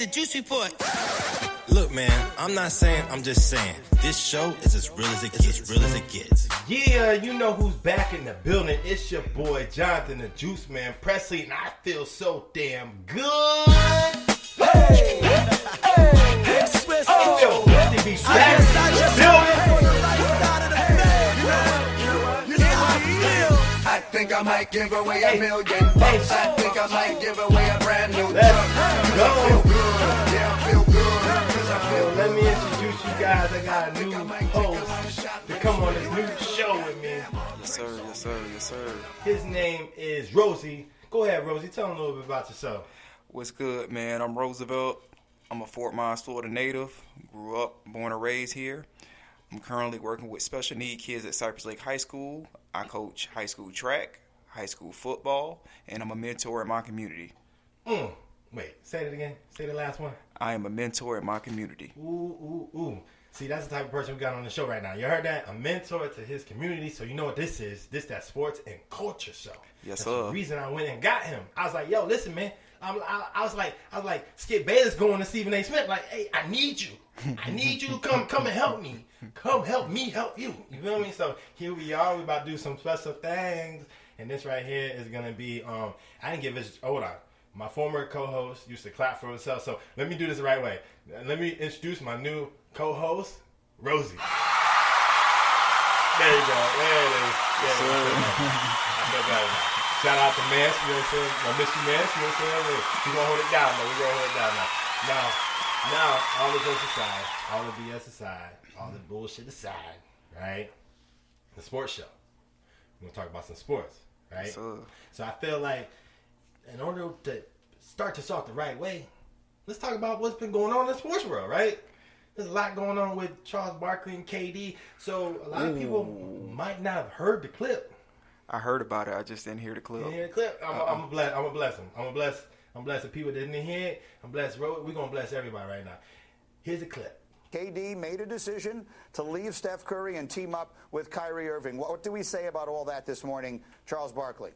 the Juice Report. Look, man, I'm not saying, I'm just saying. This show is as real as it gets. Yeah, you know who's back in the building. It's your boy, Jonathan the Juice Man Presley, and I feel so damn good. Hey! I feel good to be back in the building. I think I might give away $1 million. I think I might give away a brand new truck. I feel good. Yeah, I feel good. 'Cause I feel good. Let me introduce you guys. I got a new host to come on this new show with me. Yes, sir. Yes, sir. Yes, sir. His name is Rosie. Go ahead, Rosie. Tell him a little bit about yourself. What's good, man? I'm Roosevelt. I'm a Fort Myers, Florida native. Grew up, born and raised here. I'm currently working with special need kids at Cypress Lake High School. I coach high school track, high school football, and I'm a mentor in my community. Wait, say it again. Say the last one. I am a mentor in my community. Ooh. See, that's the type of person we got on the show right now. You heard that? A mentor to his community. So you know what this is. This that sports and culture show. Yes, That's sir. the reason I went and got him. I was like, yo, listen, man. I was like, Skip Bayless going to Stephen A. Smith. Like, hey, I need you. I need you to come and help me. Come help me help you. You feel me? So here we are. We about to do some special things. And this right here is going to be, I didn't give this, hold on. My former co-host used to clap for himself. So let me do this the right way. Let me introduce my new co-host, Rosie. There you go. There it is. I feel better now. Shout out to Mance, you know what I'm saying? I miss you, Mance, you know what I'm saying? We're going to hold it down, though. We're going to hold it down now. Now, all the jokes aside, all the BS aside, all the bullshit aside, right? The sports show. We're going to talk about some sports, right? Yes, sir. So I feel like in order to start this off the right way, let's talk about what's been going on in the sports world, right? There's a lot going on with Charles Barkley and KD. So a lot of people might not have heard the clip. I heard about it. I just didn't hear the clip. You hear the clip? I'm gonna bless him. I'm gonna bless the people that didn't hear it. I'm bless Road. We're gonna bless everybody right now. Here's a clip. KD made a decision to leave Steph Curry and team up with Kyrie Irving. What do we say about all that this morning, Charles Barkley?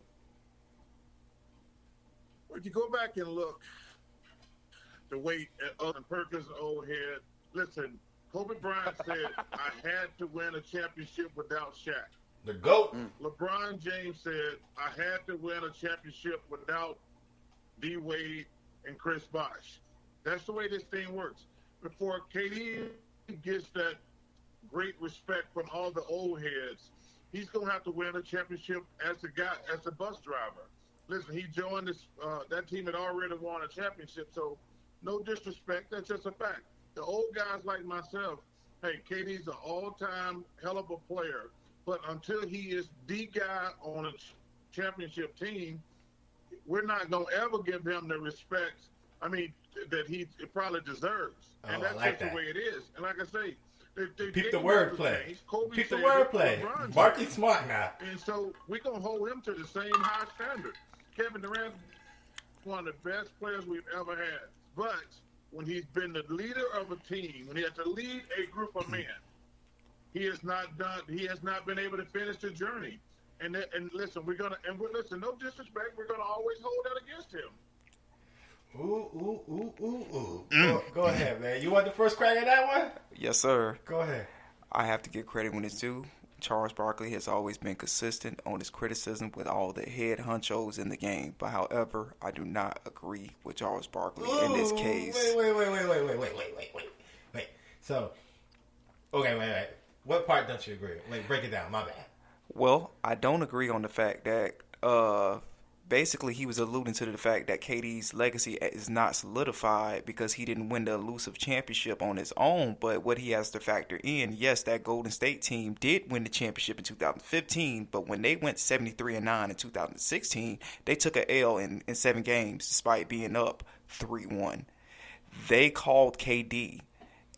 If you go back and look the way Owen Perkins' old head, listen, Kobe Bryant said, I had to win a championship without Shaq. The GOAT. LeBron James said, I had to win a championship without D. Wade and Chris Bosh. That's the way this thing works. Before KD gets that great respect from all the old heads, he's going to have to win a championship as a bus driver. Listen, he joined this, that team had already won a championship, so no disrespect, that's just a fact. The old guys like myself, hey, KD's an all-time hell of a player, but until he is the guy on a championship team, we're not going to ever give him the respect, that he probably deserves. And that's like just that. the way it is. And like I say, they Peep the gave wordplay. Kobe Peep the said wordplay. LeBron Barkley's said. smart now. And so we're going to hold him to the same high standard. Kevin Durant, one of the best players we've ever had. But when he's been the leader of a team, when he had to lead a group of men, he has not been able to finish the journey. And listen, listen, no disrespect, we're going to always hold that against him. Ooh. Go ahead, man. You want the first crack at that one? Yes, sir. Go ahead. I have to give credit when it's due. Charles Barkley has always been consistent on his criticism with all the head honchos in the game. But however, I do not agree with Charles Barkley in this case. Wait. So, okay, wait. What part don't you agree with? Wait, break it down. My bad. Well, I don't agree on the fact that basically he was alluding to the fact that KD's legacy is not solidified because he didn't win the elusive championship on his own. But what he has to factor in, yes, that Golden State team did win the championship in 2015, but when they went 73-9 in 2016, they took an L in 7 games despite being up 3-1. They called KD.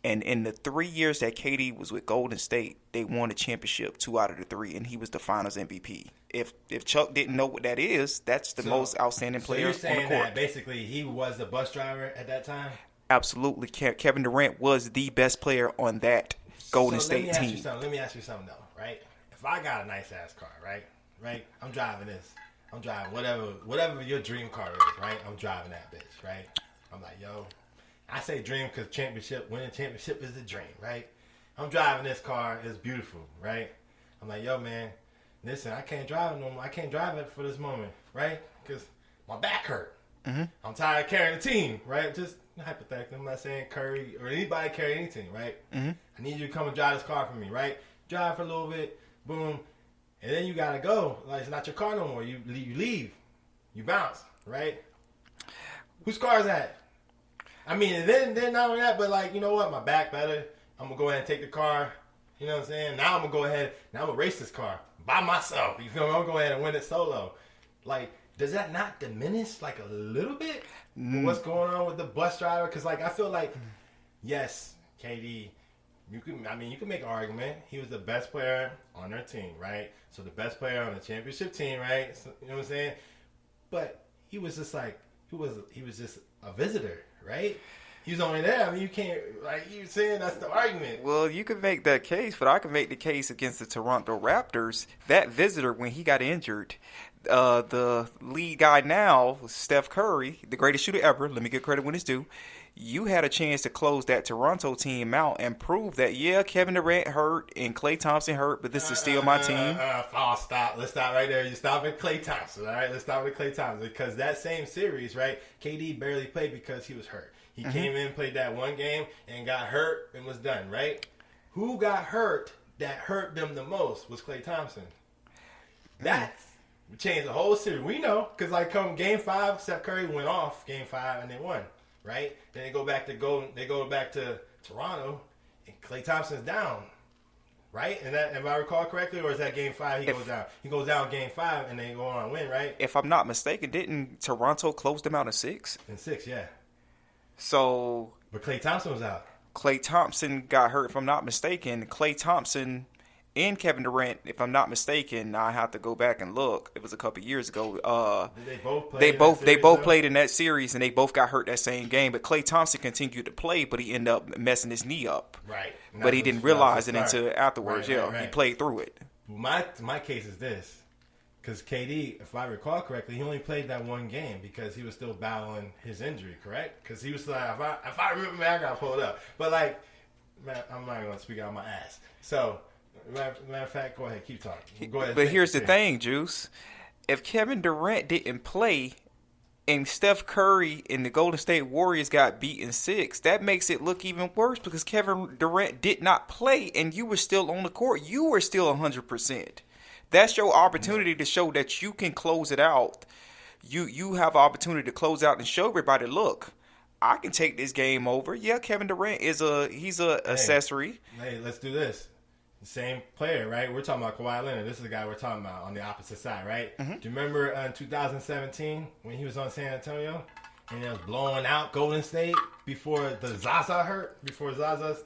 And in the 3 years that KD was with Golden State, they won a championship 2 out of the 3, and he was the Finals MVP. If Chuck didn't know what that is, that's the most outstanding player on the court. So you're saying that basically he was the bus driver at that time? Absolutely. Kevin Durant was the best player on that Golden State team. Let me ask you something though, right? If I got a nice ass car, right? I'm driving this. I'm driving whatever your dream car is, right? I'm driving that bitch, right? I'm like, yo, I say dream because winning championship is the dream, right? I'm driving this car. It's beautiful, right? I'm like, yo, man, listen, I can't drive it no more. I can't drive it for this moment, right? Because my back hurt. Mm-hmm. I'm tired of carrying the team, right? Just hypothetically, I'm not saying Curry or anybody carry any team, right? Mm-hmm. I need you to come and drive this car for me, right? Drive for a little bit, boom, and then you gotta go. Like, it's not your car no more. You leave, you bounce, right? Whose car is that? I mean, and then not only that, but like, you know what? My back better. I'm gonna go ahead and take the car. You know what I'm saying? Now I'm gonna go ahead. Now I'm gonna race this car by myself. You feel me? I'm gonna go ahead and win it solo. Like, does that not diminish like a little bit what's going on with the bus driver? Because like, I feel like, yes, KD, you can make an argument. He was the best player on their team, right? So the best player on the championship team, right? So, you know what I'm saying? But he was just like, he was just a visitor, right? He was only there. I mean, you can't, like you saying, that's the argument. Well, you can make that case, but I can make the case against the Toronto Raptors. That visitor, when he got injured, the lead guy now, Steph Curry, the greatest shooter ever, let me get credit when it's due, you had a chance to close that Toronto team out and prove that, yeah, Kevin Durant hurt and Klay Thompson hurt, but this is still my team. Stop. Let's stop right there. You stop at Klay Thompson, all right? Let's stop at Klay Thompson because that same series, right, KD barely played because he was hurt. He came in, played that one game, and got hurt and was done, right? Who got hurt that hurt them the most was Klay Thompson. That changed the whole series. We know because, like, come Game 5, Steph Curry went off Game 5 and they won, right? Then they go back to Toronto, and Klay Thompson's down, right? And that, if I recall correctly, or is that Game 5 he goes down? He goes down Game 5 and they go on and win, right? If I'm not mistaken, didn't Toronto close them out in 6? In 6, yeah. So, but Klay Thompson was out. Klay Thompson got hurt, if I'm not mistaken. Klay Thompson and Kevin Durant, if I'm not mistaken, I have to go back and look. It was a couple years ago. Did they both play? They both played in that series, and they both got hurt that same game. But Klay Thompson continued to play, but he ended up messing his knee up. Right. But he didn't realize it until afterwards. Right. He played through it. My case is this. Because KD, if I recall correctly, he only played that one game because he was still battling his injury, correct? Because he was like, if I remember, man, I got to pull it up. But, like, man, I'm not going to speak out of my ass. So, matter of fact, go ahead, keep talking. Go ahead. But here's the thing, Juice. If Kevin Durant didn't play and Steph Curry and the Golden State Warriors got beat in 6, that makes it look even worse because Kevin Durant did not play and you were still on the court. You were still 100%. That's your opportunity to show that you can close it out. You have an opportunity to close out and show everybody, look, I can take this game over. Yeah, Kevin Durant he's a accessory. Hey, let's do this. The same player, right? We're talking about Kawhi Leonard. This is the guy we're talking about on the opposite side, right? Mm-hmm. Do you remember in 2017 when he was on San Antonio and he was blowing out Golden State before the Zaza hurt? Before Zaza,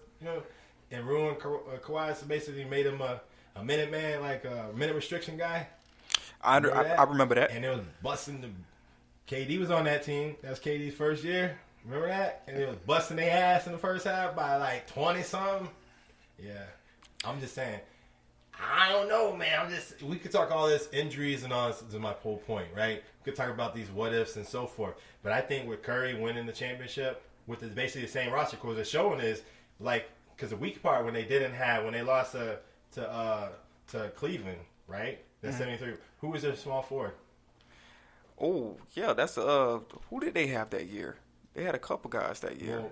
and ruined Kawhi, so basically made him a minute man, like a minute restriction guy. I remember that. And it was busting KD was on that team. That was KD's first year. Remember that? And it was busting their ass in the first half by like 20-something. Yeah. I'm just saying. I don't know, man. We could talk all this injuries and all this is my whole point, right? We could talk about these what ifs and so forth. But I think with Curry winning the championship with basically the same roster, because the showing is like, because the weak part when they lost to Cleveland, right? That's 73. Who was their small forward? Oh, yeah, that's who did they have that year? They had a couple guys that year. Well,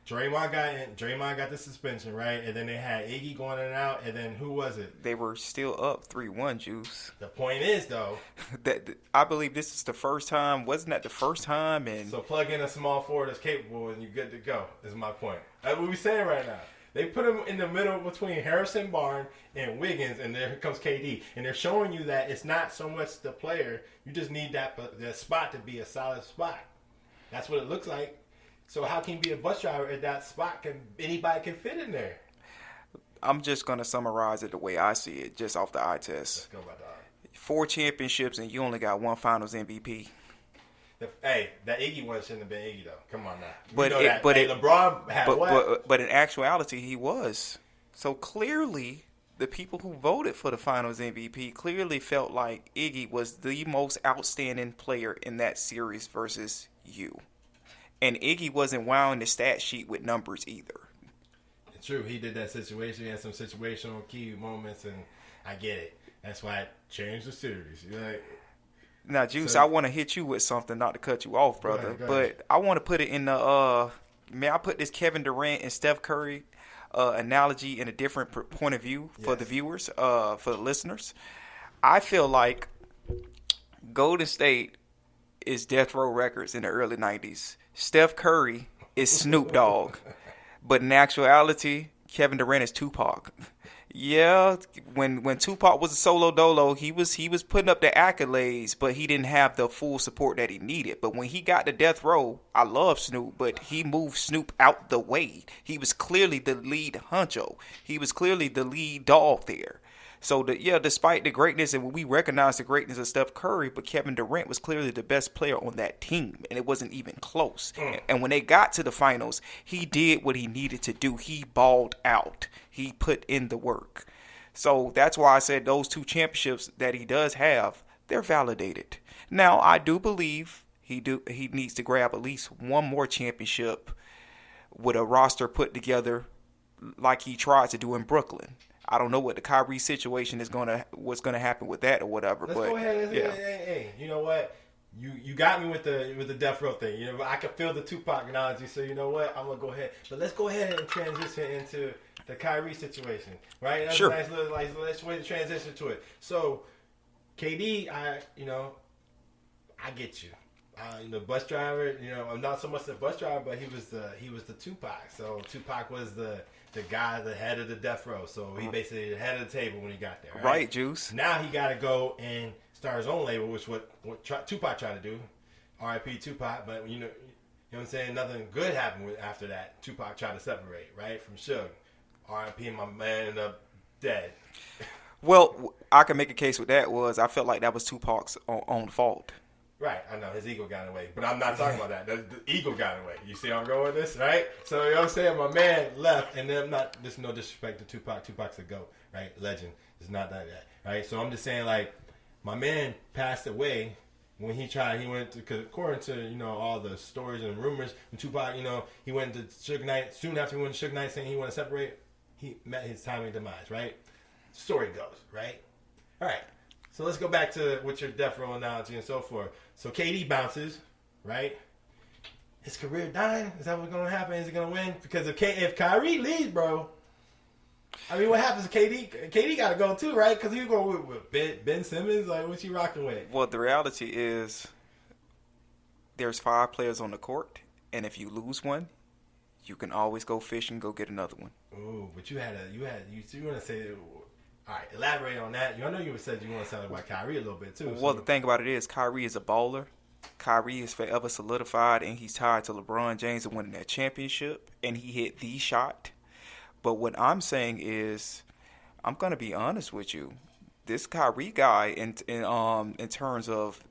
Draymond got the suspension, right? And then they had Iggy going in and out, and then who was it? They were still up 3-1, Juice. The point is, though, that I believe this is the first time. Wasn't that the first time? And so plug in a small forward that's capable, and you're good to go. Is my point. That's what we're saying right now. They put him in the middle between Harrison Barnes and Wiggins, and there comes KD. And they're showing you that it's not so much the player. You just need that spot to be a solid spot. That's what it looks like. So how can you be a bus driver if that spot anybody can fit in there? I'm just going to summarize it the way I see it, just off the eye test. Let's go, my dog. 4 championships, and you only got 1 Finals MVP. Hey, that Iggy one shouldn't have been Iggy though. Come on now. LeBron had what? But in actuality, he was. So clearly, the people who voted for the Finals MVP clearly felt like Iggy was the most outstanding player in that series versus you. And Iggy wasn't wowing the stat sheet with numbers either. True, he did that situation. He had some situational key moments, and I get it. That's why it changed the series. You're like, now, Juice, I want to hit you with something, not to cut you off, brother, go ahead. but I want to put it in the may I put this Kevin Durant and Steph Curry analogy in a different point of view for the viewers, for the listeners. I feel like Golden State is Death Row Records in the early 90s. Steph Curry is Snoop Dogg. But in actuality, Kevin Durant is Tupac. Yeah, when Tupac was a solo dolo, he was putting up the accolades, but he didn't have the full support that he needed. But when he got to Death Row, I love Snoop, but he moved Snoop out the way. He was clearly the lead honcho. He was clearly the lead dog there. So, despite the greatness, and we recognize the greatness of Steph Curry, but Kevin Durant was clearly the best player on that team, and it wasn't even close. And when they got to the finals, he did what he needed to do. He balled out. He put in the work. So that's why I said those 2 championships that he does have, they're validated. Now, I do believe he needs to grab at least one more championship with a roster put together like he tried to do in Brooklyn. I don't know what the Kyrie situation what's gonna happen with that or whatever. Let's go ahead. Hey, you know what? You got me with the Death Row thing. You know, I can feel the Tupac analogy. So you know what? I'm gonna go ahead. But let's go ahead and transition into the Kyrie situation, right? That's sure. A nice little nice way to transition to it. So KD, I get you. Bus driver. I'm not so much the bus driver, but he was the Tupac. So Tupac was the guy, the head of the death row. So he basically the head of the table when he got there. Right, Juice. Now he got to go and start his own label, which what Tupac tried to do. R.I.P. Tupac. But you know what I'm saying? Nothing good happened after that. Tupac tried to separate, right, from Suge. R.I.P. my man ended up dead. Well, I can make a case with that. I felt like that was Tupac's own fault. Right, I know, his ego got in the way. But I'm not talking about that. The ego got in the way. You see how I'm going with this, right? So, you know what I'm saying? My man left, and then there's no disrespect to Tupac. Tupac's a GOAT, right? Legend. It's not that, right? So, I'm just saying, like, my man passed away when he went to, because according to, all the stories and rumors, when Tupac, he went to Suge Knight, soon after he went to Suge Knight saying he wanted to separate, he met his timely demise, right? Story goes, right? All right. So let's go back to with your death row analogy and so forth. So KD bounces, right? His career dying? Is that what's going to happen? Is he going to win? Because if Kyrie leaves, bro, I mean, what happens to KD? KD got to go too, right? Because he's going with Ben Simmons. Like, what you rocking with? Well, the reality is there's 5 players on the court, and if you lose one, you can always go fish and go get another one. Ooh, but you want to say... All right, elaborate on that. I know you said you want to talk about Kyrie a little bit too. Well, the thing about it is Kyrie is a baller. Kyrie is forever solidified, and he's tied to LeBron James and winning that championship, and he hit the shot. But what I'm saying is, I'm going to be honest with you. This Kyrie guy, in terms of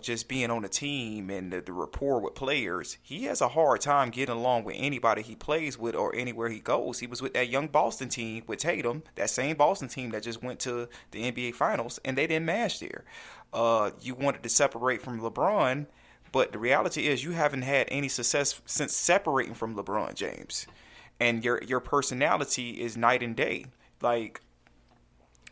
just being on the team and the rapport with players, he has a hard time getting along with anybody he plays with or anywhere he goes. He was with that young Boston team with Tatum, that same Boston team that just went to the NBA Finals, and they didn't match there. You wanted to separate from LeBron, but the reality is you haven't had any success since separating from LeBron James. And your personality is night and day. Like,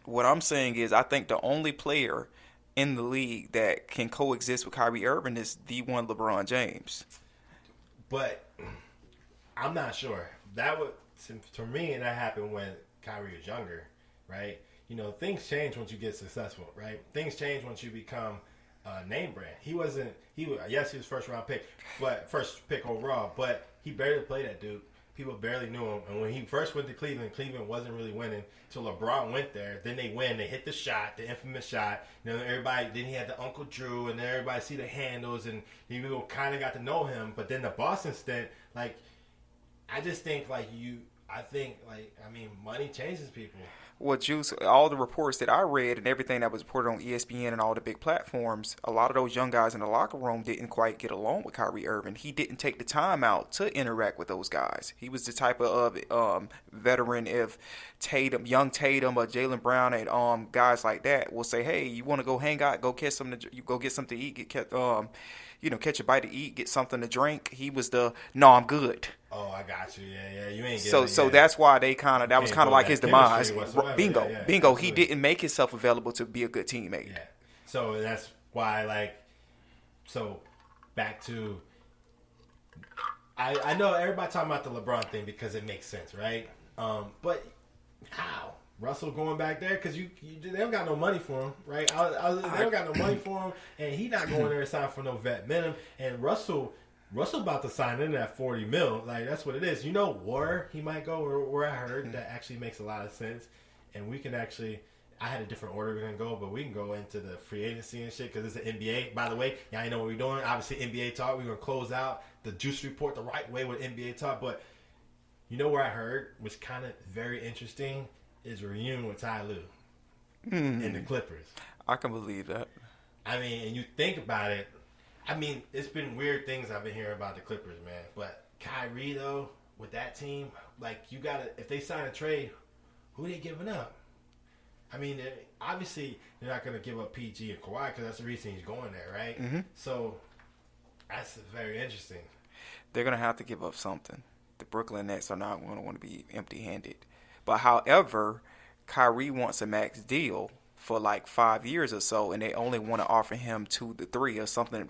what I'm saying is I think the only player in the league that can coexist with Kyrie Irving is the one LeBron James. But I'm not sure. That would, to me, and that happened when Kyrie was younger, right? Things change once you get successful, right? Things change once you become a name brand. Yes, he was first pick overall, but he barely played that dude. People barely knew him. And when he first went to Cleveland wasn't really winning until LeBron went there. Then they win. They hit the shot, the infamous shot. Everybody, then he had the Uncle Drew, and then everybody see the handles, and people kind of got to know him. But then the Boston stint, I just think, money changes people. Well, Juice, all the reports that I read and everything that was reported on ESPN and all the big platforms, a lot of those young guys in the locker room didn't quite get along with Kyrie Irving. He didn't take the time out to interact with those guys. He was the type of veteran. If young Tatum or Jaylen Brown and guys like that will say, "Hey, you want to go hang out, go get something to eat, catch a bite to eat, get something to drink. He was no, I'm good. Oh, I got you. Yeah. You ain't So that's why that was kind of like his demise. Bingo. Absolutely. He didn't make himself available to be a good teammate. Yeah. So that's why, so back to, I know everybody talking about the LeBron thing because it makes sense, right? But how? Russell going back there because they don't got no money for him, right? They don't got no money for him, and he not going there to sign for no vet minimum. And Russell about to sign in at $40 million. Like, that's what it is. Where he might go, or where I heard that actually makes a lot of sense. And we can actually, I had a different order we're gonna go, but we can go into the free agency and shit because it's an NBA. By the way, y'all know what we're doing. Obviously, NBA talk. We're gonna close out the JuiCe report the right way with NBA talk. But where I heard was kind of very interesting is a reunion with Ty Lue and the Clippers. I can believe that. I mean, and you think about it. I mean, it's been weird things I've been hearing about the Clippers, man. But Kyrie, though, with that team, you got to, if they sign a trade, who they giving up? I mean, obviously, they're not going to give up PG and Kawhi because that's the reason he's going there, right? Mm-hmm. So, that's very interesting. They're going to have to give up something. The Brooklyn Nets are not going to want to be empty-handed. But however, Kyrie wants a max deal for 5 years or so, and they only want to offer him 2 to 3 or something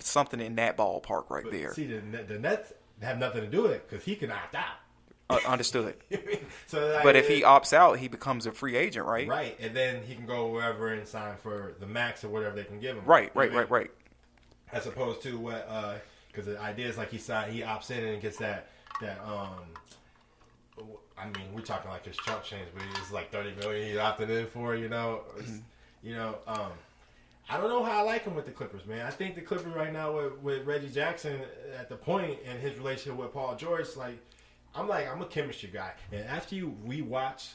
in that ballpark there. See, the Nets have nothing to do with it because he can opt out. Understood. So, but if he opts out, he becomes a free agent, right? Right, and then he can go wherever and sign for the max or whatever they can give him. Right. As opposed to what, because the idea is he opts in and gets that. I mean, we're talking like his chump change, but it's $30 million he's opted in for. I don't know how I like him with the Clippers, man. I think the Clippers right now with Reggie Jackson at the point and his relationship with Paul George, I'm a chemistry guy. And after you watch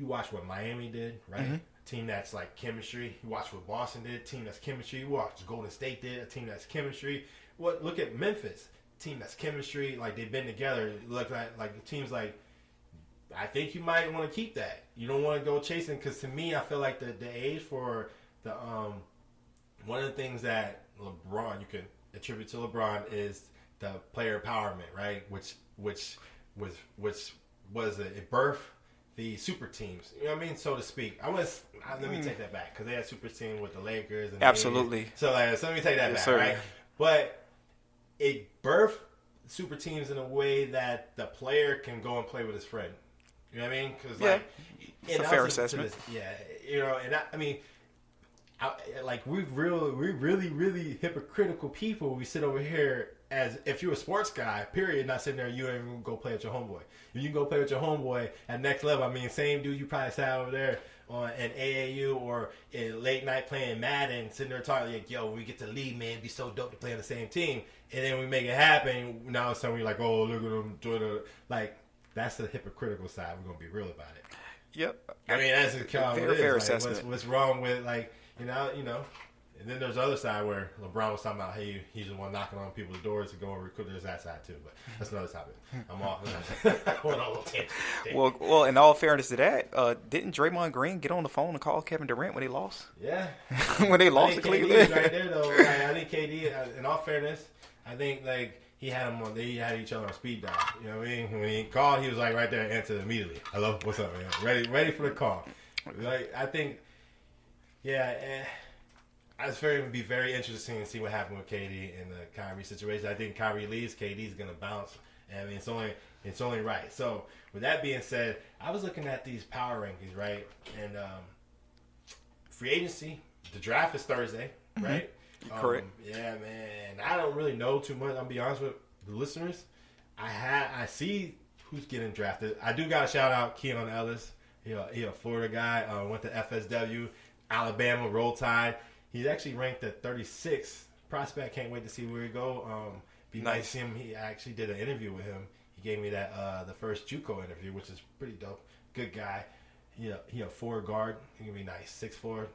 what Miami did, right? Mm-hmm. A team that's chemistry. You watch what Boston did, a team that's chemistry. You watch what Golden State did, a team that's chemistry. Look at Memphis, team that's chemistry. They've been together. Look at teams I think you might want to keep that. You don't want to go chasing because to me, I feel like the age for the one of the things that LeBron you can attribute to LeBron is the player empowerment, right? Which was it birthed the super teams. You know what I mean, so to speak. Let me take that back because they had super team with the Lakers and absolutely. So let me take that back, sir. Right? But it birthed super teams in a way that the player can go and play with his friend. You know what I mean? Because it's a fair assessment. We're really hypocritical people. We sit over here as if you're a sports guy, period, not sitting there, you ain't gonna go play with your homeboy. If you go play with your homeboy at next level, same dude you probably sat over there on an AAU or in late night playing Madden, sitting there talking yo, we get to lead, man, it'd be so dope to play on the same team. And then we make it happen. Now it's something we're oh, look at them doing it. That's the hypocritical side. We're gonna be real about it. Yep. That's a fair assessment. What's wrong with And then there's the other side where LeBron was talking about, hey, he's the one knocking on people's doors to go and recruit. There's that side too, but that's another topic. I'm off. I went on a little tangent. Well, in all fairness to that, didn't Draymond Green get on the phone and call Kevin Durant when they lost? Yeah. When they lost to Cleveland. KD right there though. I think KD. In all fairness, I think he had him on. They had each other on speed dial. You know what I mean? When he called, he was right there and answered immediately. Hello, what's up, man? Ready for the call. I think, it's be very interesting to see what happened with KD and the Kyrie situation. I think Kyrie leaves, KD's gonna bounce. It's only right. So with that being said, I was looking at these power rankings, right? And free agency, the draft is Thursday, right? Correct. Yeah, man. I don't really know too much. I'll be honest with the listeners. I see who's getting drafted. I do got to shout out Keon Ellis. He a Florida guy. Went to FSW, Alabama, Roll Tide. He's actually ranked at 36 prospect. Can't wait to see where he go. Be nice to see him. He actually did an interview with him. He gave me that the first JuCo interview, which is pretty dope. Good guy. He a forward guard. He can be nice. 6'4",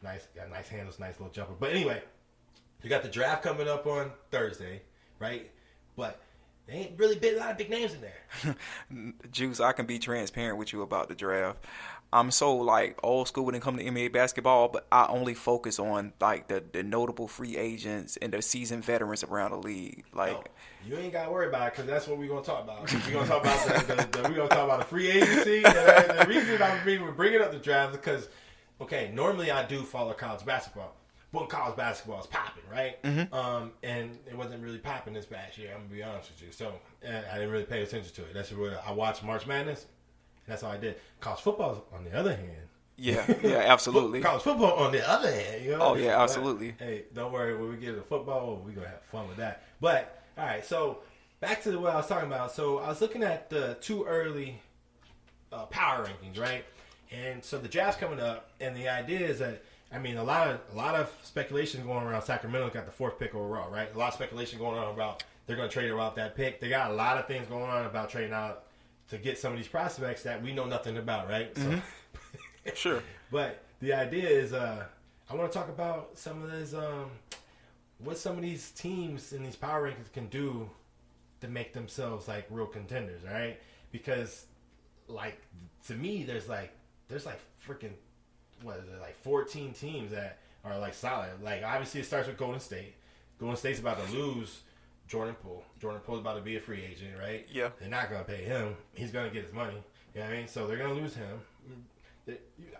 nice. Got nice handles, nice little jumper. But anyway. You got the draft coming up on Thursday, right? But There ain't really been a lot of big names in there. Juice, I can be transparent with you about the draft. I'm so like old school when it comes to NBA basketball, but I only focus on like the notable free agents and the seasoned veterans around the league. Like, no, you ain't got to worry about it because that's what we're gonna talk about. We're gonna talk about we're gonna talk about the free agency. And the reason I'm bringing up the draft is because, okay, normally I do follow college basketball. When college basketball is popping, right? Mm-hmm. And it wasn't really popping this past year. I'm gonna be honest with you. So I didn't really pay attention to it. That's what I watched March Madness. That's all I did. College football, on the other hand. Yeah, absolutely. College football, on the other hand. You know? Oh, yeah, absolutely. But, hey, don't worry. When we get to football, we're going to have fun with that. But, all right, so back to what I was talking about. So I was looking at the too early power rankings, right? And so the draft's coming up, and the idea is that, I mean, a lot of speculation going around. Sacramento got the 4th pick overall, right? A lot of speculation going on about they're going to trade around that pick. They got a lot of things going on about trading out to get some of these prospects that we know nothing about, right? Mm-hmm. So, sure. But the idea is, I want to talk about some of this, what some of these teams in these power rankings can do to make themselves like real contenders, right? Because, like, to me, there's freaking, what is it, like 14 teams that are like solid. Like, obviously, it starts with Golden State. Golden State's about to lose Jordan Poole. Jordan Poole's about to be a free agent, right? Yeah. They're not going to pay him. He's going to get his money. You know what I mean? So they're going to lose him.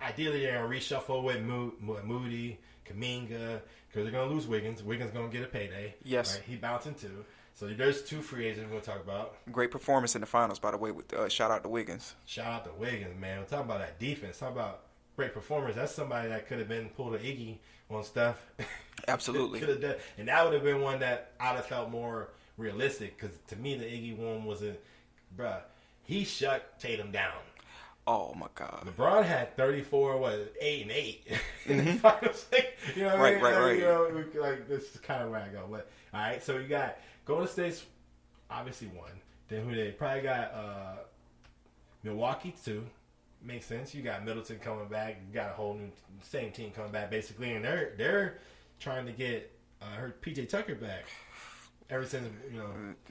Ideally, they're going to reshuffle with Moody, Kuminga, because they're going to lose Wiggins. Wiggins going to get a payday. Yes. Right? He bouncing too. So there's 2 free agents we're going to talk about. Great performance in the finals, by the way. With shout out to Wiggins. Shout out to Wiggins, man. We're talking about that defense. Talking about great performance. That's somebody that could have been pulled an Iggy on stuff. Absolutely. Could have done, and that would have been one that I'd have felt more realistic, because to me the Iggy one was he shut Tatum down. Oh my God. LeBron had 34, 8 and 8 in the Mm-hmm. finals. You know what I mean? Right. You know, like this is kind of where I go. But all right, so you got Golden State's obviously 1. Then who they probably got Milwaukee 2. Makes sense. You got Middleton coming back. You got a whole new same team coming back basically, and they're trying to get her PJ Tucker back. Ever since,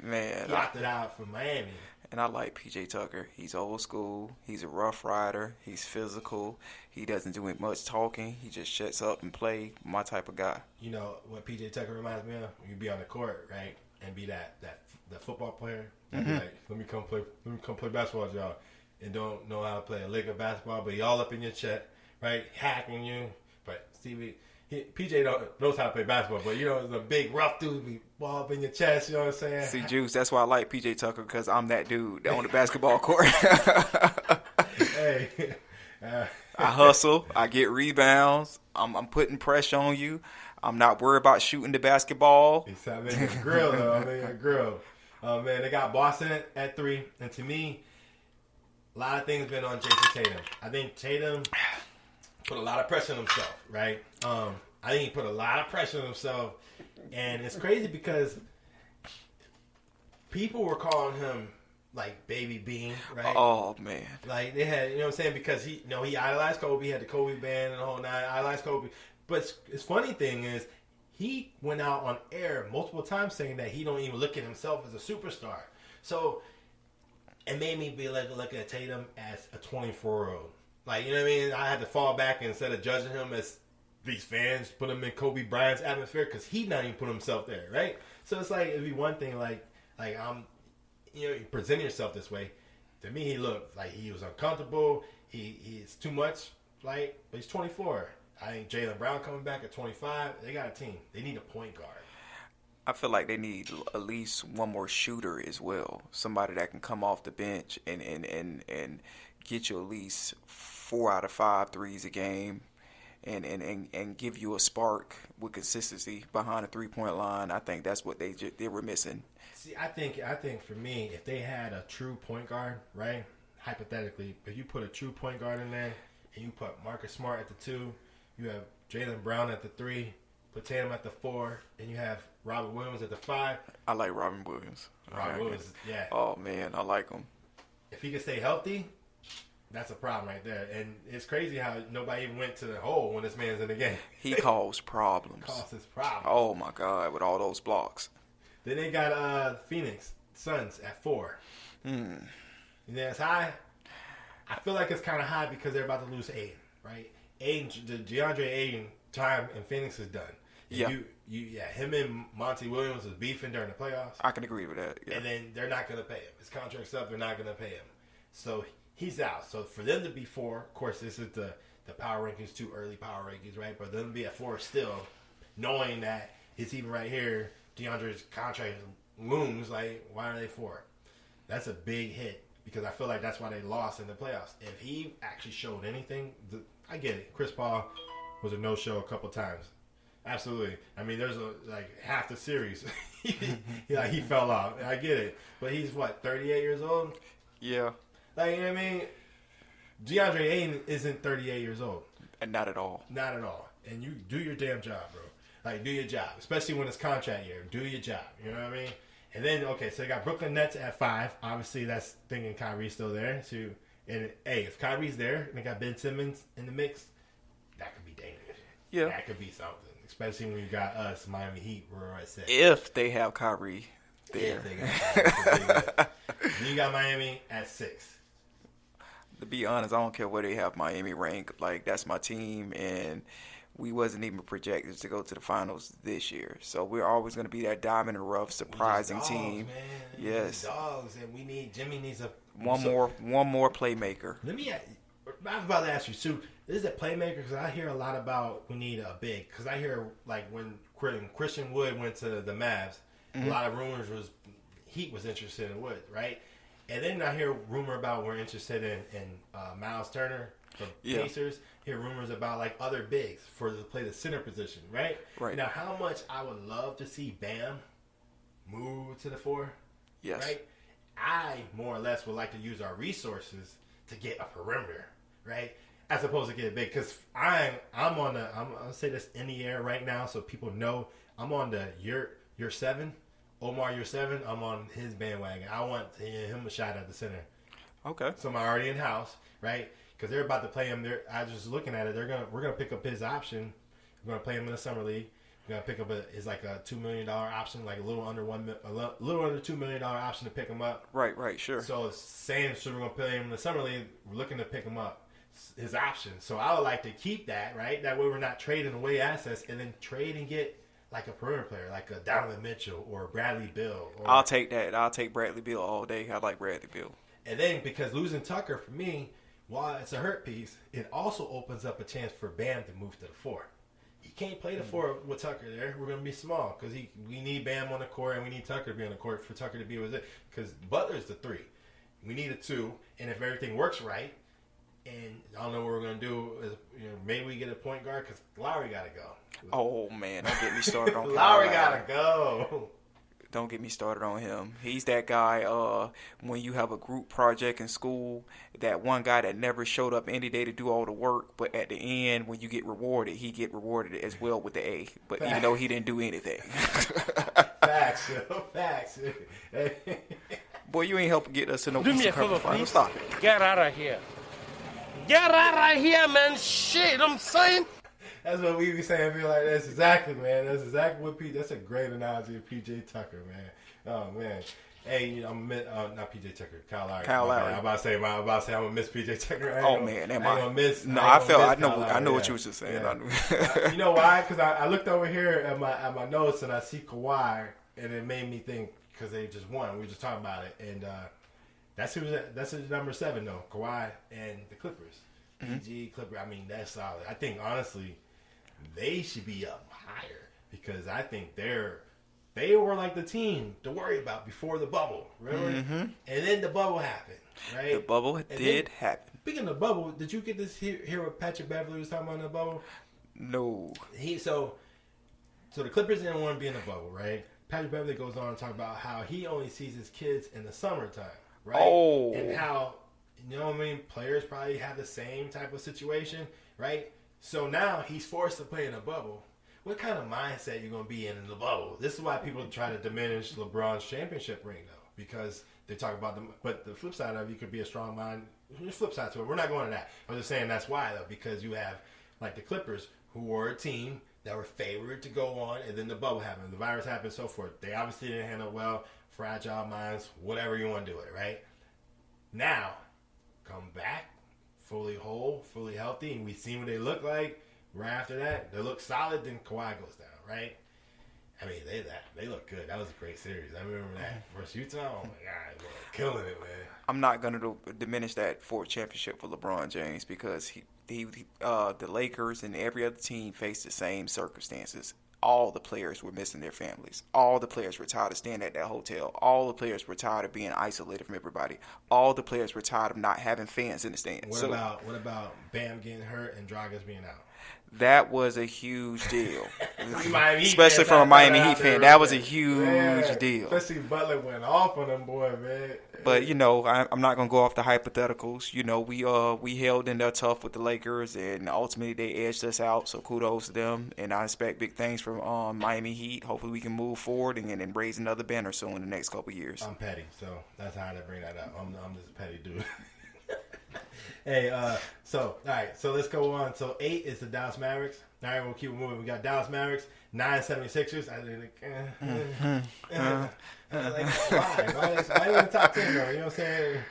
man, he opted out from Miami. And I like PJ Tucker. He's old school. He's a rough rider. He's physical. He doesn't do much talking. He just shuts up and play. My type of guy. You know what PJ Tucker reminds me of? You be on the court, right, and be the football player. Mm-hmm. Be like, let me come play basketball with y'all, and don't know how to play a lick of basketball, but he all up in your chat, right, hacking you. But Stevie. PJ knows how to play basketball, but the big rough dude be ball up in your chest. You know what I'm saying? See, Juice, that's why I like PJ Tucker, because I'm that dude on the basketball court. Hey, I hustle. I get rebounds. I'm putting pressure on you. I'm not worried about shooting the basketball. He's making a grill, though. I mean, a grill. Oh man, they got Boston at 3, and to me, a lot of things been on Jason Tatum. I think Tatum put a lot of pressure on himself, right? I think he put a lot of pressure on himself, and it's crazy because people were calling him like Baby Bean, right? Oh man, like they had, what I'm saying, because he idolized Kobe, he had the Kobe band and the whole nine, idolized Kobe. But it's funny thing is, he went out on air multiple times saying that he don't even look at himself as a superstar. So it made me be like looking at Tatum as a 24-year-old. Like, you know what I mean? I had to fall back and instead of judging him as these fans put him in Kobe Bryant's atmosphere, because he not even put himself there, right? So it's like, it'd be one thing like I'm, you present yourself this way. To me, he looked like he was uncomfortable. He's too much, like, but he's 24. I think Jaylen Brown coming back at 25. They got a team. They need a point guard. I feel like they need at least one more shooter as well. Somebody that can come off the bench and get you at least 4 out of 5 threes a game, and give you a spark with consistency behind the 3-point line. I think that's what they were missing. See, I think for me, if they had a true point guard, right? Hypothetically, if you put a true point guard in there and you put Marcus Smart at the 2, you have Jaylen Brown at the 3, put Tatum at the 4, and you have Robert Williams at the 5. I like Robin Williams. Williams, yeah. Oh man, I like him. If he can stay healthy, that's a problem right there. And it's crazy how nobody even went to the hole when this man's in the game. He caused problems. Causes problems. Oh my God, with all those blocks. Then they got Phoenix. Suns at 4. You think that's high? I feel like it's kind of high because they're about to lose Aiden, right? DeAndre Aiden time in Phoenix is done. Yeah. Him and Monty Williams was beefing during the playoffs. I can agree with that. Yeah. And then they're not going to pay him. His contract's up. They're not going to pay him. So he's out. So for them to be 4, of course, this is the power rankings, too early power rankings, right? But them to be at 4 still, knowing that it's even right here, DeAndre's contract looms, like, why are they 4? That's a big hit because I feel like that's why they lost in the playoffs. If he actually showed anything, I get it. Chris Paul was a no-show a couple times. Absolutely. I mean, there's half the series. he fell off. I get it. But he's, 38 years old? Yeah. Like, you know what I mean? DeAndre Ayton isn't 38 years old. And not at all. Not at all. And you do your damn job, bro. Like, do your job. Especially when it's contract year. Do your job. You know what I mean? And then, okay, so they got Brooklyn Nets at 5. Obviously, that's thinking Kyrie's still there. So, and, hey, if Kyrie's there and they got Ben Simmons in the mix, that could be dangerous. Yeah. That could be something. Especially when you got us, Miami Heat, we're at 6. If they have Kyrie there. Then you got Miami at 6. To be honest, I don't care where they have Miami ranked. Like, that's my team, and we wasn't even projected to go to the finals this year. So we're always going to be that diamond in the rough, surprising dogs, team. Man. Yes. Dogs, and Jimmy needs one more playmaker. I was about to ask you, Sue, is it playmaker? Because I hear a lot about we need a big. Because I hear, like, when Christian Wood went to the Mavs, a lot of rumors was Heat was interested in Wood, right? And then I hear rumor about we're interested in Miles Turner for Pacers. Hear rumors about, like, other bigs to play the center position, right? Right. Now, how much I would love to see Bam move to the 4. Yes. Right? I, more or less, would like to use our resources to get a perimeter, right? As opposed to get big. Because I'm going to say this in the air right now so people know I'm on the year 7. Omar, year 7, I'm on his bandwagon. I want him a shot at the center. Okay. So I'm already in house, right? Because they're about to play him. I was just looking at it. We're gonna pick up his option. We're gonna play him in the summer league. We're gonna pick up a $2 million option, like a little under $2 million option to pick him up. Right, sure. So we're gonna play him in the summer league. We're looking to pick him up, his option. So I would like to keep that, right? That way we're not trading away assets and then trade and get like a perimeter player, like a Donovan Mitchell or Bradley Beal. I'll take that. I'll take Bradley Beal all day. I like Bradley Beal. And then because losing Tucker for me, while it's a hurt piece, it also opens up a chance for Bam to move to the 4. He can't play the 4 with Tucker there. We're going to be small because we need Bam on the court and we need Tucker to be on the court for Tucker to be with it. Because Butler's the 3. We need a 2. And if everything works right, and I don't know what we're going to do, is maybe we get a point guard because Lowry got to go. Oh, man. Don't get me started on Lowry got to go. Don't get me started on him. He's that guy, when you have a group project in school, that one guy that never showed up any day to do all the work, but at the end, when you get rewarded, he get rewarded as well with the A. But even though he didn't do anything. Facts, yo. Facts. Boy, you ain't helping get us to no Do me a favor, please. Stop it. Get out of here. Get out of here, man. Shit, I'm saying. That's what we be saying. Be like, that's exactly, man. That's exactly what that's a great analogy of PJ Tucker, man. Oh man. Hey, I'm not PJ Tucker, Kyle Lowry. I'm about to say I'm gonna miss PJ Tucker. I ain't gonna miss. No, I know what you was just saying. Yeah. You know why? Because I looked over here at my notes and I see Kawhi, and it made me think because they just won. We were just talking about it, and that's his number 7 though. Kawhi and the Clippers. PG Clipper. I mean, that's solid. I think honestly, they should be up higher because I think they were like the team to worry about before the bubble, remember? And then the bubble happened, right? The bubble did happen. Speaking of bubble, did you get this hear what Patrick Beverly was talking about in the bubble? No. So the Clippers didn't want to be in the bubble, right? Patrick Beverly goes on to talk about how he only sees his kids in the summertime, right? Oh. And how, you know what I mean, players probably have the same type of situation, right? So now he's forced to play in a bubble. What kind of mindset you going to be in the bubble? This is why people try to diminish LeBron's championship ring, though, because they talk about them. But the flip side of it, you could be a strong mind. There's flip side to it. We're not going to that. I'm just saying that's why, though, because you have, like, the Clippers, who were a team that were favored to go on, and then the bubble happened, the virus happened, so forth. They obviously didn't handle well, fragile minds, whatever you want to do it, right? Now, come back, fully whole, fully healthy, and we see what they look like. Right after that, they look solid, then Kawhi goes down, right? I mean, they look good. That was a great series. I remember that versus Utah. Oh, my God, man, killing it, man. I'm not going to diminish that fourth championship for LeBron James because the Lakers and every other team faced the same circumstances. All the players were missing their families. All the players were tired of staying at that hotel. All the players were tired of being isolated from everybody. All the players were tired of not having fans in the stands. What about Bam getting hurt and Dragic being out? That was a huge deal. Especially Especially from a Miami Heat fan. That was a huge deal. Especially Butler went off on them boy, man. But, I'm not going to go off the hypotheticals. We held in there tough with the Lakers, and ultimately they edged us out, so kudos to them. And I expect big things from Miami Heat. Hopefully we can move forward and raise another banner soon in the next couple of years. I'm petty, so that's how I bring that up. I'm just a petty dude. Hey, all right, so let's go on. So 8 is the Dallas Mavericks. All right, we'll keep it moving. We got Dallas Mavericks, 9 76ers. I think, why in the top 10, though? You know what I'm saying?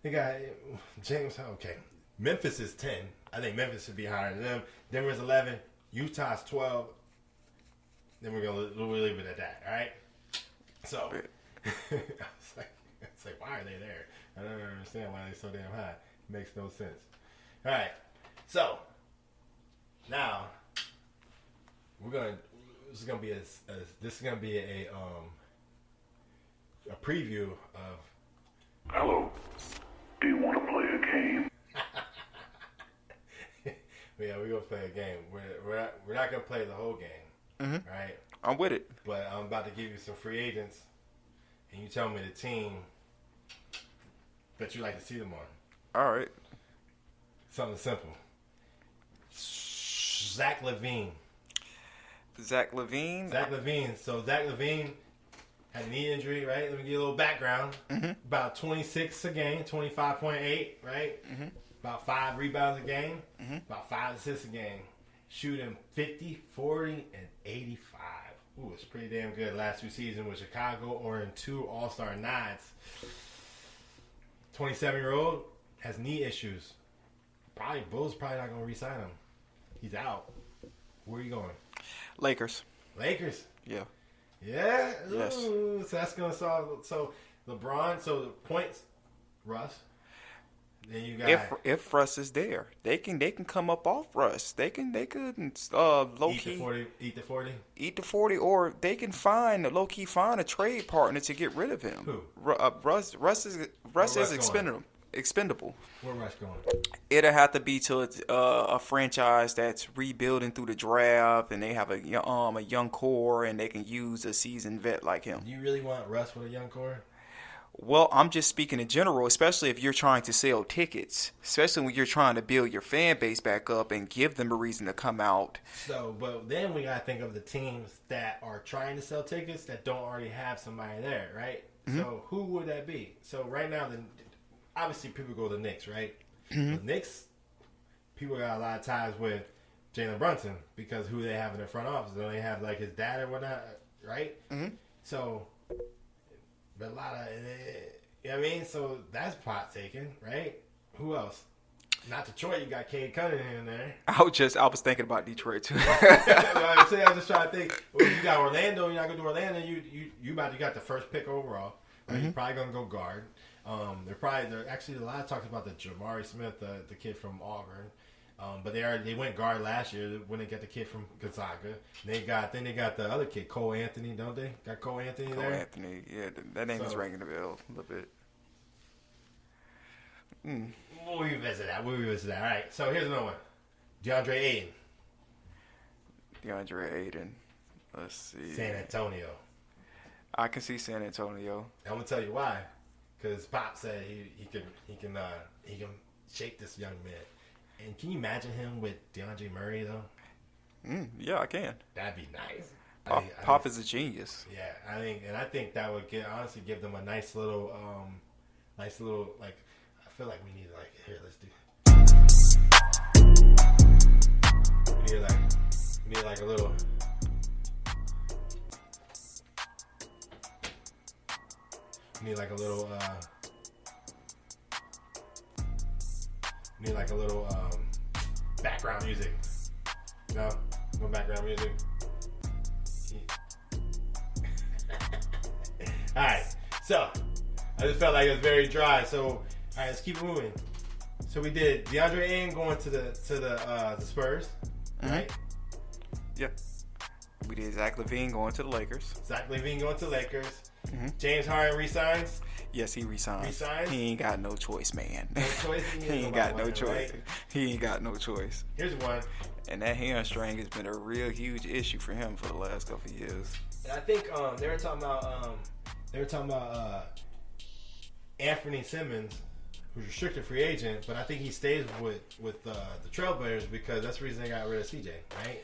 They got James, okay. Memphis is 10. I think Memphis should be higher than them. Denver's 11. Utah's 12. Then we'll leave it at that, all right? So, it's like, why are they there? I don't understand why they're so damn high. Makes no sense. All right, so now this is gonna be a preview of. Hello. Do you want to play a game? Yeah, we're gonna play a game. We're not gonna play the whole game, right? I'm with it. But I'm about to give you some free agents, and you tell me the team that you like to see them on. All right. Something simple. Zach LaVine. So Zach LaVine had a knee injury, right? Let me give you a little background. About 26 a game, 25.8, right? About 5 rebounds a game, about 5 assists a game. Shooting 50, 40, and 85. Ooh, it's pretty damn good. Last 2 seasons with Chicago or in 2 All-Star nods. 27-year-old has knee issues. Bulls probably not going to re-sign him. He's out. Where are you going? Lakers. Yeah. Yes. Ooh, so that's going to solve. So LeBron. So the points, Russ. Then you got if Russ is there, they can come up off Russ. They could low key eat the 40, or they can find a trade partner to get rid of him. Who? Russ is expendable. Where Russ going? It'll have to be to a franchise that's rebuilding through the draft, and they have a young core, and they can use a seasoned vet like him. Do you really want Russ with a young core? Well, I'm just speaking in general, especially if you're trying to sell tickets, especially when you're trying to build your fan base back up and give them a reason to come out. So, but then we got to think of the teams that are trying to sell tickets that don't already have somebody there, right? So who would that be? So right now, obviously people go to the Knicks, right? The Knicks, people got a lot of ties with Jalen Brunson because who they have in their front office. They have like his dad or whatnot, right? So... But a lot of, you know what I mean? So that's pot taken, right? Who else? Not Detroit. You got Cade Cunningham in there. I was thinking about Detroit too. I'm just trying to think. Well, you got Orlando. You're not going to do Orlando. You got the first pick overall. Right? You're probably going to go guard. They're actually a lot of talks about the Jamari Smith, the kid from Auburn. But they went guard last year when they got the kid from Gonzaga. They got the other kid, Cole Anthony, don't they? Got Cole Anthony there? Cole Anthony, yeah, that name is ringing the bell a little bit. We'll revisit that. All right, so here's another one. DeAndre Ayton. Let's see. San Antonio. I can see San Antonio. I'm gonna tell you why. Because Pop said he can shape this young man. And can you imagine him with DeAndre Murray though? Yeah, I can. That'd be nice. Pop is a genius. Yeah, I think that would honestly give them a nice little like. I feel like we need let's do. We need like like a little. Need like a little. Need like a little background music. No background music. All right, so I just felt like it was very dry. So all right, let's keep it moving. So we did DeAndre Ayton going to the Spurs, right? Yep. We did Zach LaVine going to the Lakers. Zach LaVine going to the Lakers. Mm-hmm. James Harden resigns. Yes, he resigns. Resigns? He ain't got no choice, man. No choice. He ain't got no right? choice. He ain't got no choice. Here's one. And that hamstring has been a real huge issue for him for the last couple of years. And I think they were talking about Anthony Simmons, who's restricted free agent, but I think he stays with the Trailblazers because that's the reason they got rid of CJ, right?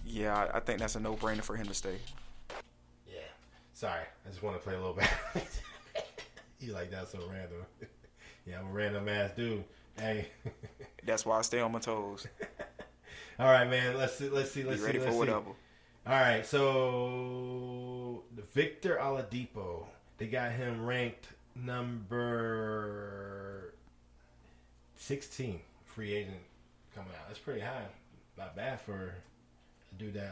Yeah, I think that's a no-brainer for him to stay. Yeah. Sorry, I just want to play a little bit. You like that so random? Yeah, I'm a random ass dude. Hey. That's why I stay on my toes. All right, man. Let's see. Be ready for whatever. All right, so Victor Oladipo, they got him ranked number 16 free agent coming out. That's pretty high. Not bad for a dude that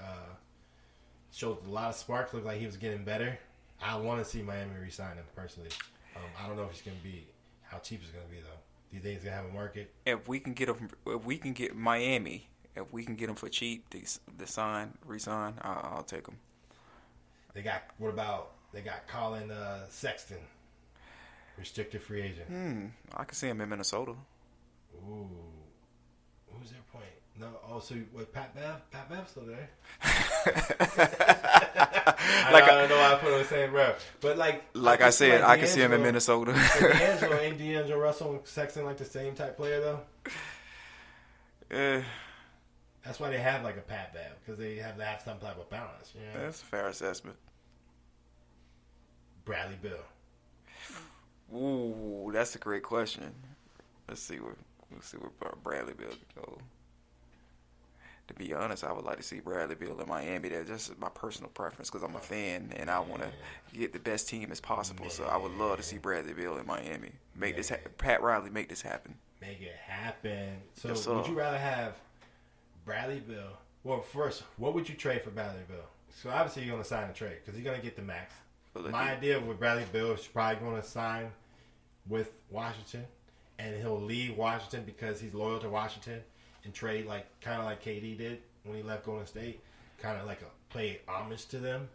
showed a lot of sparks. Looked like he was getting better. I want to see Miami re-sign him personally. I don't know if it's going to be how cheap it's going to be though. Do you think it's going to have a market? If we can get Miami. If we can get them for cheap, to re-sign, I'll take them. They got Colin Sexton, restricted free agent. I can see him in Minnesota. Ooh, who's their point? No, so what? Pat Bev? Pat Bev's still there. I don't know why I put on the same row, but like I said, I can see him in Minnesota. Ain't D'Angelo Russell and Sexton like the same type player though? That's why they have like a Pat Bev, because they have to have some type of balance. You know? That's a fair assessment. Bradley Beal. Ooh, that's a great question. Let's see where Bradley Beal can go. To be honest, I would like to see Bradley Beal in Miami. That's just my personal preference because I'm a fan and I want to get the best team as possible. So I would love to see Bradley Beal in Miami. Pat Riley make this happen. Make it happen. So yes, would you rather have Bradley Beal? Well, first, what would you trade for Bradley Beal? So obviously you're going to sign a trade because he's going to get the max. My idea with Bradley Beal is probably going to sign with Washington, and he'll leave Washington because he's loyal to Washington and trade kind of like KD did when he left Golden State, kind of like play homage to them.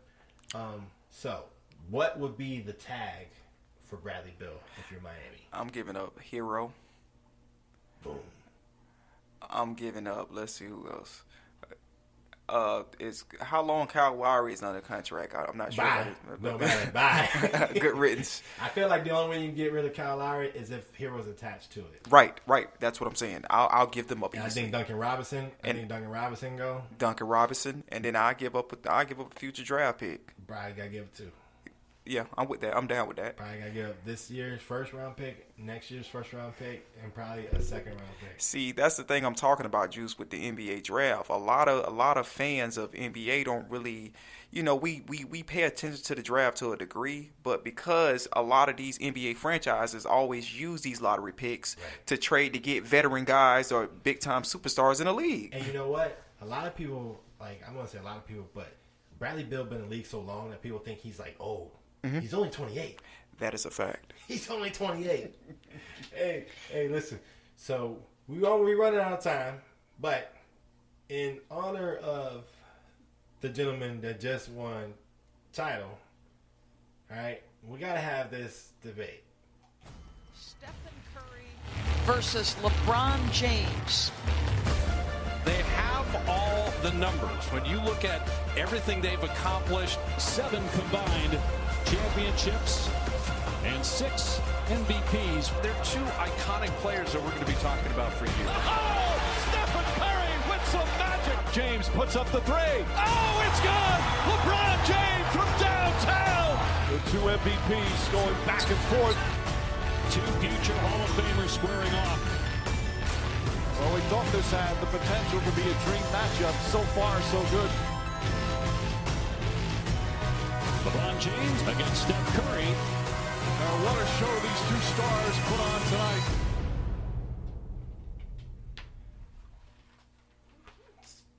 So what would be the tag for Bradley Beal if you're Miami? I'm giving up Hero. Boom. I'm giving up. Let's see who else. Is how long Kyle Lowry is under contract? I'm not sure. Bye. Good riddance. I feel like the only way you can get rid of Kyle Lowry is if Hero's attached to it. Right. That's what I'm saying. I'll give them up. And I think Duncan Robinson. Duncan Robinson go. Duncan Robinson, and then I give up a future draft pick. Probably gotta give it to. Yeah, I'm with that. I'm down with that. Probably gotta give up this year's first round pick, next year's first round pick, and probably a second round pick. See, that's the thing I'm talking about, Juice, with the NBA draft. A lot of fans of NBA don't really, we pay attention to the draft to a degree, but because a lot of these NBA franchises always use these lottery picks to trade to get veteran guys or big time superstars in the league. And you know what? A lot of people, I'm gonna say a lot of people, but Bradley Beal been in the league so long that people think he's old. Mm-hmm. He's only 28. That is a fact. He's only 28. Hey, listen. So we're running out of time, but in honor of the gentleman that just won title, all right, we gotta have this debate. Stephen Curry versus LeBron James. They have all the numbers. When you look at everything they've accomplished, 7 combined championships and 6 MVPs. They're 2 iconic players that we're going to be talking about for years. Oh, Stephen Curry with some magic. James puts up the 3. Oh, it's good. LeBron James from downtown. The 2 MVPs going back and forth. 2 future Hall of Famers squaring off. Well, we thought this had the potential to be a dream matchup. So far, so good. LeBron James against Steph Curry. Now, what a show these two stars put on tonight.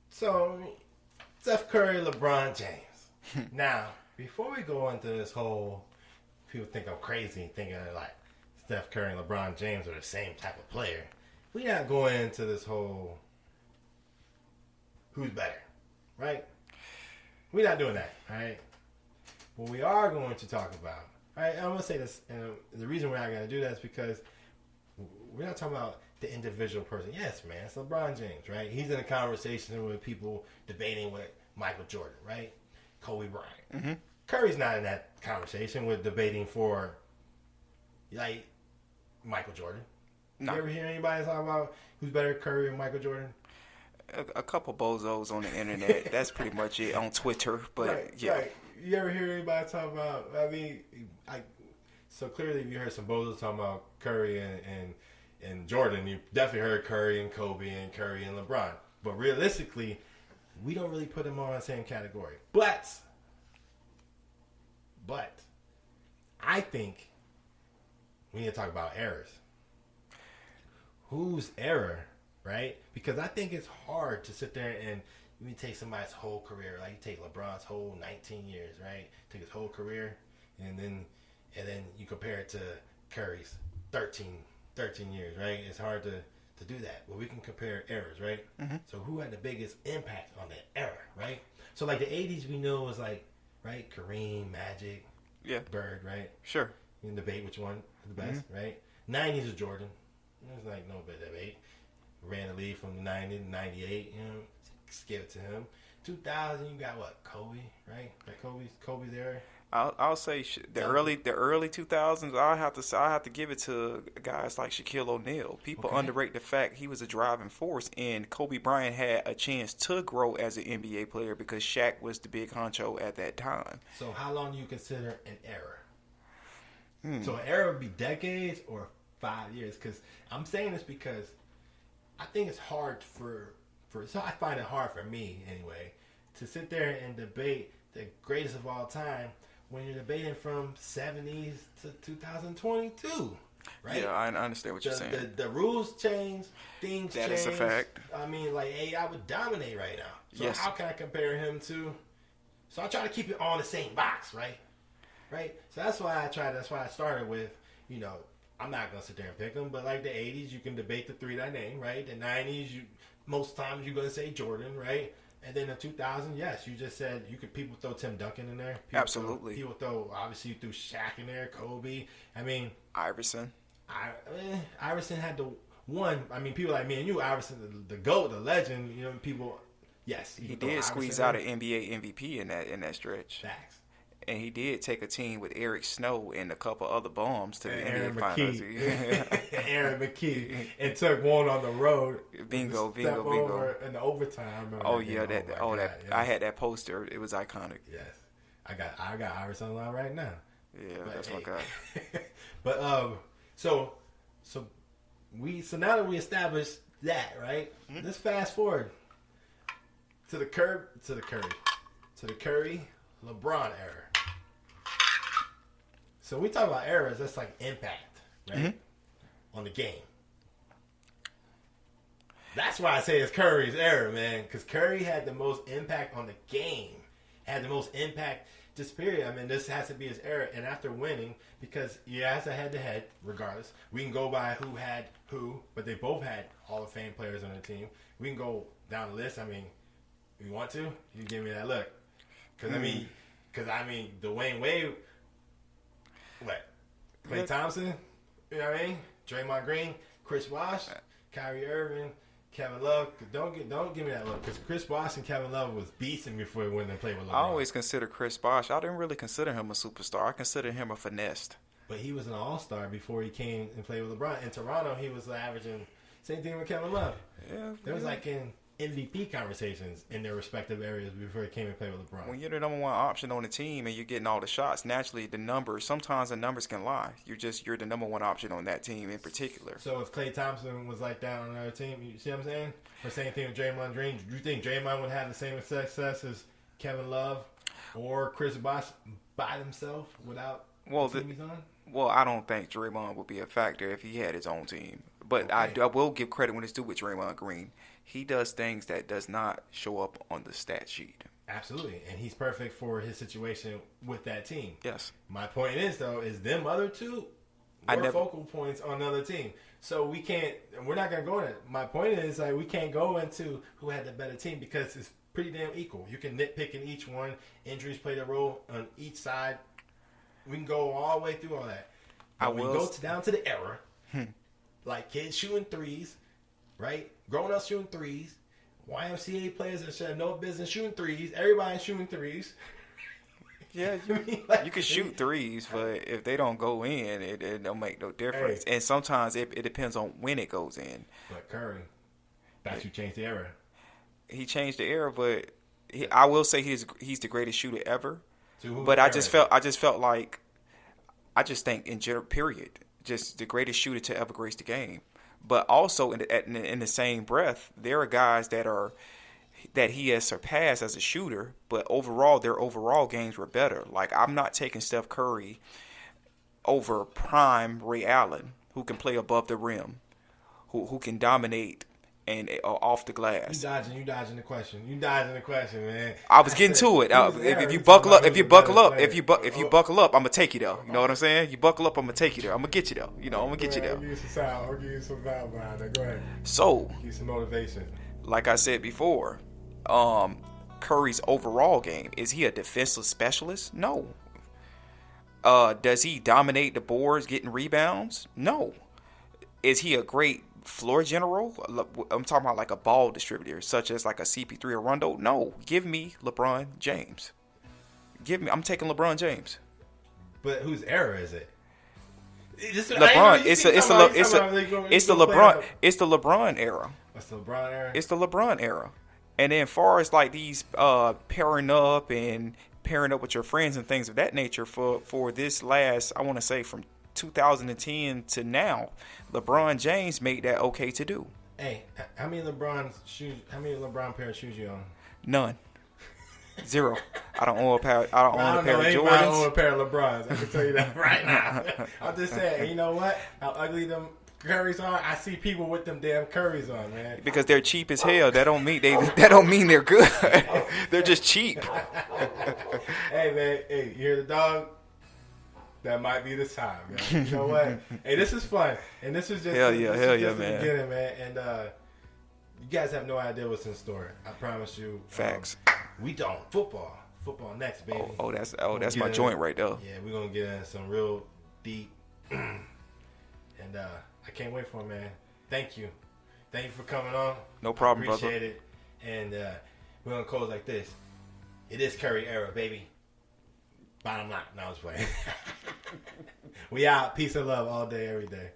So, Steph Curry, LeBron James. Now, before we go into this whole, people think I'm crazy thinking like Steph Curry and LeBron James are the same type of player. We're not going into this whole who's better, right? We're not doing that, right? What we are going to talk about, right? I'm going to say this, and the reason we're not going to do that is because we're not talking about the individual person. Yes, man, it's LeBron James, right? He's in a conversation with people debating with Michael Jordan, right? Kobe Bryant. Mm-hmm. Curry's not in that conversation with debating for, like, Michael Jordan. No. You ever hear anybody talk about who's better, Curry or Michael Jordan? A couple bozos on the internet. That's pretty much it on Twitter. But right, yeah. Right. You ever hear anybody talk about? I mean, so clearly you heard some bozos talking about Curry and Jordan. You definitely heard Curry and Kobe and Curry and LeBron. But realistically, we don't really put them all in the same category. But I think we need to talk about errors. Whose error, right? Because I think it's hard to sit there and you take somebody's whole career, like you take LeBron's whole 19 years, right? Take his whole career, and then you compare it to Curry's 13 years, right? It's hard to do that. But we can compare errors, right? Mm-hmm. So who had the biggest impact on that error, right? So like the 80s we know was like, right? Kareem, Magic, Yeah. Bird, right? Sure. You can debate which one is the best, right? 90s was Jordan. There's like no bit debate. Ran the league from the 90 to 98, you know, give it to him. 2000, you got what? Kobe, right? Like Kobe's there. I'll say the early 2000s. I have to give it to guys like Shaquille O'Neal. People underrate the fact he was a driving force, and Kobe Bryant had a chance to grow as an NBA player because Shaq was the big honcho at that time. So how long do you consider an error? So an error would be decades or 5 years. Because I'm saying this because I think it's hard so I find it hard for me anyway to sit there and debate the greatest of all time when you're debating from 70s to 2022, right? Yeah, I understand what you're saying. The rules change, things change. That is a fact. I mean, like AI would dominate right now. So yes. How can I compare him to? So I try to keep it all in the same box, right? Right. So that's why I started with, you know, I'm not gonna sit there and pick them, but like the 80s, you can debate the three that I named, right? The 90s, most times you're gonna say Jordan, right? And then the 2000s, yes, you just said people throw Tim Duncan in there. Absolutely. People throw, obviously, you threw Shaq in there, Kobe. I mean, Iverson. Iverson had the one. I mean, people like me and you, Iverson, the GOAT, the legend. You know, people. Yes, he did squeeze out an NBA MVP in that stretch. Facts. And he did take a team with Eric Snow and a couple other bums to the NBA Finals. Aaron McKee. And took one on the road. Bingo. In the overtime. I had that poster. It was iconic. Yes. I got Iverson online right now. Yeah, but that's my guy. But so now that we established that, right? Mm-hmm. Let's fast forward to the Curry LeBron era. So we talk about eras, that's like impact, right? On the game. That's why I say it's Curry's era, man. Because Curry had the most impact on the game. Had the most impact this period. I mean, this has to be his era. And after winning, because it's a head-to-head, regardless. We can go by who had who, but they both had Hall of Fame players on their team. We can go down the list. I mean, you want to? You give me that look. Because, I mean, Dwayne Wade... What? Klay Thompson? You know what I mean? Draymond Green, Chris Bosh, Kyrie Irving, Kevin Love. Don't give me that look, because Chris Bosh and Kevin Love was beasting before he went and played with LeBron. I always consider Chris Bosh. I didn't really consider him a superstar. I consider him a finesse. But he was an all-star before he came and played with LeBron. In Toronto, he was averaging same thing with Kevin Love. Yeah. It was like in MVP conversations in their respective areas before he came and played with LeBron. When you're the number one option on the team and you're getting all the shots, naturally sometimes the numbers can lie. You're the number one option on that team in particular. So if Klay Thompson was like that on another team, you see what I'm saying? Or same thing with Draymond Green. Do you think Draymond would have the same success as Kevin Love or Chris Bosh by himself without the team he's on? Well, I don't think Draymond would be a factor if he had his own team. But okay. I will give credit when it's due with Draymond Green. He does things that does not show up on the stat sheet. Absolutely. And he's perfect for his situation with that team. Yes. My point is, though, is them other two were focal points on another team. So we're not going to go in it. My point is, we can't go into who had the better team because it's pretty damn equal. You can nitpick in each one. Injuries played a role on each side. We can go all the way through all that. But we go down to the era, like kids shooting threes, right? Grown ups shooting threes. YMCA players that should have no business shooting threes. Everybody's shooting threes. Yeah, you can shoot threes, but if they don't go in, it don't make no difference. Hey. And sometimes it depends on when it goes in. But Curry, that's who changed the era. He changed the era, but I will say he's the greatest shooter ever. But I just think in general, period, just the greatest shooter to ever grace the game. But also in the same breath, there are guys that he has surpassed as a shooter, but overall their overall games were better. Like, I'm not taking Steph Curry over prime Ray Allen, who can play above the rim, who can dominate and off the glass. You dodging the question. You dodging the question, man. I was getting to it. If you buckle up, I'm gonna take you there. You know what I'm saying? You buckle up, I'm gonna take you there. I'm gonna get you there. I'm gonna get you there. I'll give you some sound. I'll give you some sound behind that. Go ahead. So, give you some motivation. Like I said before, Curry's overall game, is he a defensive specialist? No. Does he dominate the boards, getting rebounds? No. Is he a great floor general? I'm talking about like a ball distributor, such as like a CP3 or Rondo. No, give me LeBron James. I'm taking LeBron James. But whose era is it? LeBron. It's the LeBron. It's the LeBron era. What's the LeBron era? It's the LeBron era. And then, far as like these pairing up with your friends and things of that nature for this last, I want to say from 2010 to now, LeBron James made that okay to do. Hey, how many LeBron pair of shoes you own? None. Zero. I don't own a pair of Jordans. I don't own a pair of LeBrons. I can tell you that right now. I'm just saying, you know what? How ugly them Currys are. I see people with them damn Currys on, man. Because they're cheap as hell. That don't mean they're good. They're just cheap. Hey, man. Hey, you hear the dog? That might be the time, man. You know what? Hey, this is fun, and this is just hell yeah, the man. Beginning, man. And you guys have no idea what's in store. I promise you. Facts. We don't. Football next, baby. That's my joint right there. Yeah, we're gonna get in some real deep, and I can't wait for it, man. Thank you for coming on. No problem, brother. Appreciate it. And we're gonna close like this. It is Curry era, baby. Bottom line. No, I was playing. We out. Peace and love all day, every day.